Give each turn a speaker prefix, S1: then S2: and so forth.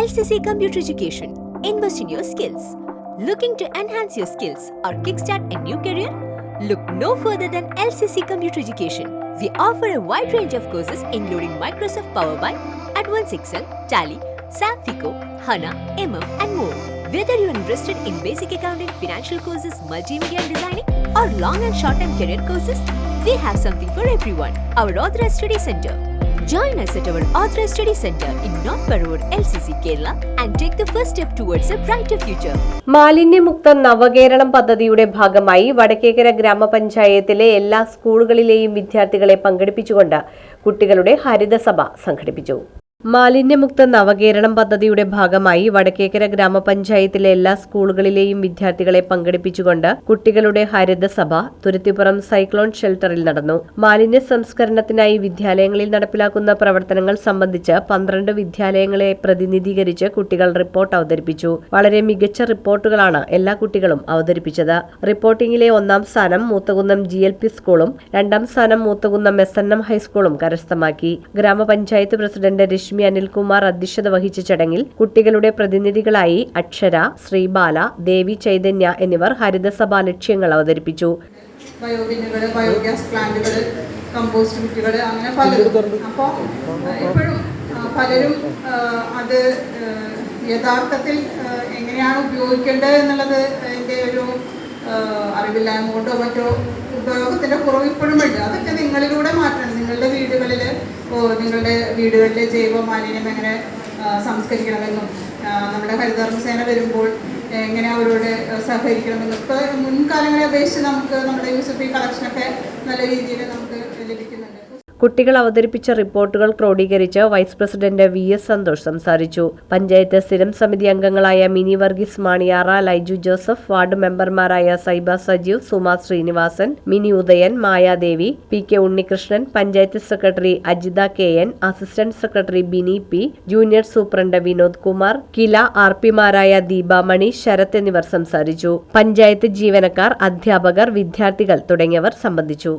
S1: LCC Computer Education. Invest in your skills. Looking to enhance your skills or kickstart a new career? Look no further than LCC Computer Education. We offer a wide range of courses including Microsoft Power BI, Advanced Excel, Tally, SAP FICO, HANA, and more. Whether you are interested in basic accounting, financial courses, multimedia and designing, or long and short-term career courses, we have something for everyone. Our Authorized Study Center. Join us at our Authorized Study Center in North Parur, LCC, Kerala and take the first step towards a brighter future.
S2: മാലിന്യമുക്ത നവകേരളം പദ്ധതിയുടെ ഭാഗമായി വടക്കേക്കര ഗ്രാമപഞ്ചായത്തിലെ എല്ലാ സ്കൂളുകളിലെയും വിദ്യാർത്ഥികളെ പങ്കെടുപ്പിച്ചുകൊണ്ട് കുട്ടികളുടെ ഹരിതസഭ സംഘടിപ്പിച്ചു. മാലിന്യമുക്ത നവകേരളം പദ്ധതിയുടെ ഭാഗമായി വടക്കേക്കര ഗ്രാമപഞ്ചായത്തിലെ എല്ലാ സ്കൂളുകളിലെയും വിദ്യാർത്ഥികളെ പങ്കെടുപ്പിച്ചുകൊണ്ട് കുട്ടികളുടെ ഹരിതസഭ തുരുത്തിപ്പുറം സൈക്ലോൺ ഷെൽട്ടറിൽ നടന്നു. മാലിന്യ സംസ്കരണത്തിനായി വിദ്യാലയങ്ങളിൽ നടപ്പിലാക്കുന്ന പ്രവർത്തനങ്ങൾ സംബന്ധിച്ച് 12 വിദ്യാലയങ്ങളെ പ്രതിനിധീകരിച്ച് കുട്ടികൾ റിപ്പോർട്ട് അവതരിപ്പിച്ചു. വളരെ മികച്ച റിപ്പോർട്ടുകളാണ് എല്ലാ കുട്ടികളും അവതരിപ്പിച്ചത്. റിപ്പോർട്ടിംഗിലെ 1ാം സ്ഥാനം മൂത്തകുന്നം GLP സ്കൂളും 2ാം സ്ഥാനം മൂത്തകുന്നം SNM ഹൈസ്കൂളും കരസ്ഥമാക്കി. ഗ്രാമപഞ്ചായത്ത് പ്രസിഡന്റ് രശ്മി അനിൽകുമാർ അധ്യക്ഷത വഹിച്ച ചടങ്ങിൽ കുട്ടികളുടെ പ്രതിനിധികളായി അക്ഷര, ശ്രീബാല, ദേവി ചൈതന്യ എന്നിവർ ഹരിതസഭാ ലക്ഷ്യങ്ങൾ അവതരിപ്പിച്ചു.
S3: ബയോബിന്നുകൾ, ബയോഗ്യാസ് പ്ലാന്റുകൾ, കമ്പോസ്റ്റ് കുറ്റികൾ, അങ്ങനെ പലരും. അപ്പോൾ ഇപ്പോഴും പലരും അത് യഥാർത്ഥത്തിൽ എങ്ങനെയാണ് ഉപയോഗിക്കേണ്ടത് എന്നുള്ളത് എൻ്റെ ഒരു അറിവില്ലായ്മ കൊണ്ടോ മറ്റോ ഉപയോഗത്തിൻ്റെ കുറവ് ഇപ്പോഴും ഉണ്ട്. അതൊക്കെ നിങ്ങളിലൂടെ മാറ്റണം. നിങ്ങളുടെ വീടുകളിലെ ജൈവ മാലിന്യം എങ്ങനെ സംസ്കരിക്കണമെന്നും നമ്മുടെ ഹരിതകർമ്മസേന വരുമ്പോൾ എങ്ങനെ അവരോട് സഹകരിക്കണമെന്നും ഇപ്പോൾ മുൻകാലങ്ങളെ അപേക്ഷിച്ച് നമുക്ക് നമ്മുടെ UCP കളക്ഷനൊക്കെ നല്ല രീതിയിൽ നമുക്ക് ലഭിക്കുന്നുണ്ട്.
S2: കുട്ടികൾ അവതരിപ്പിച്ച റിപ്പോർട്ടുകൾ ക്രോഡീകരിച്ച് വൈസ് പ്രസിഡന്റ് VS സന്തോഷ് സംസാരിച്ചു. പഞ്ചായത്ത് സ്ഥിരം സമിതി അംഗങ്ങളായ മിനി വർഗീസ് മാണിയാറ, ലൈജു ജോസഫ്, വാർഡ് മെമ്പർമാരായ Saiba Sajeev, Suma Srinivasan, Mini Udayan, Mayadevi, PK Unnikrishnan, panchayat secretary Ajitha KN, assistant secretary Bini P, junior superintendent Vinod Kumar, KILA RP-മാരായ ദീപാമണി, ശരത് എന്നിവർ സംസാരിച്ചു. പഞ്ചായത്ത് ജീവനക്കാർ, അധ്യാപകർ, വിദ്യാർത്ഥികൾ തുടങ്ങിയവർ സംബന്ധിച്ചു.